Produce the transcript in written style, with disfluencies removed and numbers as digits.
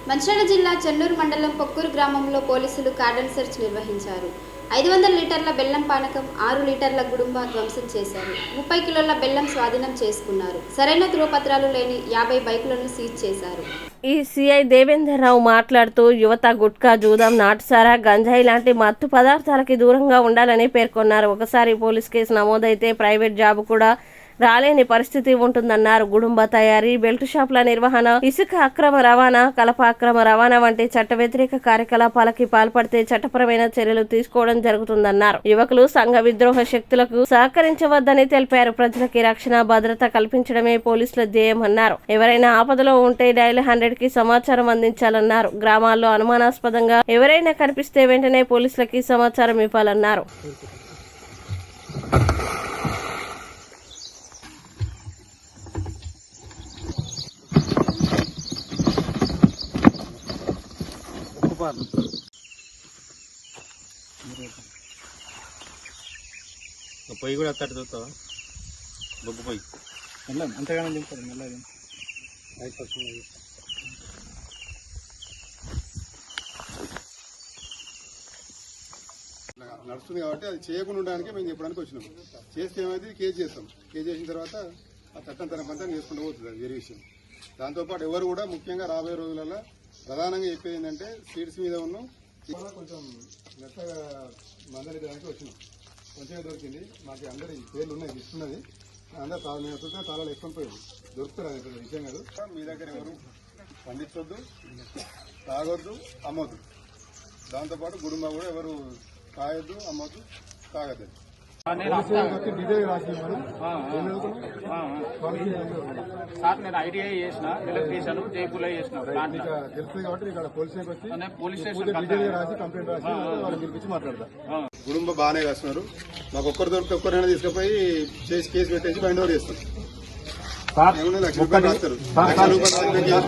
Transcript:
మంచిర్యాల జిల్లా చెన్నూరు మండలం పొక్కూరు గ్రామంలో పోలీసులు కార్డన్ సెర్చ్ నిర్వహించారు. 500 లీటర్ల బెల్లం పానకం, 6 లీటర్ల గుడుంబ ధ్వంసం చేశారు. 30 కిలోల బెల్లం స్వాధీనం చేసుకున్నారు. సరైన ధృవపత్రాలు లేని 50 బైకులను సీజ్ చేశారు. ఈ సిఐ దేవేందర్ రావు మాట్లాడుతూ యువత గుట్కా, జూదం, నాటుసారా, గంజాయి లాంటి మత్తు పదార్థాలకి దూరంగా ఉండాలని పేర్కొన్నారు. ఒకసారి పోలీస్ కేసు నమోదైతే ప్రైవేట్ జాబ్ కూడా రాలేని పరిస్థితి ఉంటుందన్నారు. గుడుంబ తయారీ, బెల్ట్ షాపుల నిర్వహణ, ఇసుక అక్రమ రవాణా, కలప అక్రమ రవాణా వంటి చట్ట వ్యతిరేక కార్యకలాపాలకి పాల్పడితే చట్టపరమైన చర్యలు తీసుకోవడం జరుగుతుందన్నారు. యువకులు సంఘ విద్రోహ శక్తులకు సహకరించవద్దని తెలిపారు. ప్రజలకి రక్షణ, భద్రత కల్పించడమే పోలీసుల ధ్యేయం అన్నారు. ఎవరైనా ఆపదలో ఉంటే డైల్ 100కి సమాచారం అందించాలన్నారు. గ్రామాల్లో అనుమానాస్పదంగా ఎవరైనా కనిపిస్తే వెంటనే పోలీసులకి సమాచారం ఇవ్వాలన్నారు. పొయ్యి కూడా అత్తట్టు చూస్తావా? బొగ్గు పొయ్యి మెల్లం అంతగానో తింటారు. మెల్లగా నడుస్తుంది కాబట్టి అది చేయకుండా ఉండడానికి మేము చెప్పడానికి వచ్చినాం. చేస్తే ఏమైతే కేసు చేస్తాం. కేసు చేసిన తర్వాత ఆ చట్టం తన పంతా చేసుకుంటూ పోతుంది. అది వేరే విషయం. దాంతోపాటు ఎవరు కూడా ముఖ్యంగా రాబోయే రోజులలో ప్రధానంగా చెప్పేది ఏంటంటే సీట్స్ మీద ఉన్న కొంచెం మెత్తగా మందలించడానికి వచ్చినాం. కొంచెం దొరికింది. మాకు అందరి పేర్లు ఉన్నాయి, ఇస్తున్నది. అందరూ మేము వస్తుంటే తాళాలు ఎక్కువ పోయింది. దొరుకుతారు. అది పెద్ద విషయం కాదు. మీ దగ్గర ఎవరు పండించొద్దు, తాగొద్దు, అమ్మొద్దు. దాంతోపాటు గుడుంబ కూడా ఎవరు తాగొద్దు, అమ్మొద్దు, తాగద్దు. నేను ఐటీఐ చేసిన, ఎలక్ట్రీషియన్, జైపూర్లో చేసిన. తెలుస్తుంది కాబట్టి ఇక్కడ పోలీస్ స్టేషన్ రాసి కంప్లైంట్ రాసి వాళ్ళు పిలిపించి మాట్లాడతారు. గుడుంబ బాగానే వేస్తున్నారు. మాకు ఒక్కరు దొరికితే ఒక్కరైనా తీసుకుపోయి చేసి కేసు పెట్టేసి బైండ్ ఓవర్ చేస్తాం. 1,00,000 రూపాయలు రాస్తారు. 1,00,000 రూపాయలు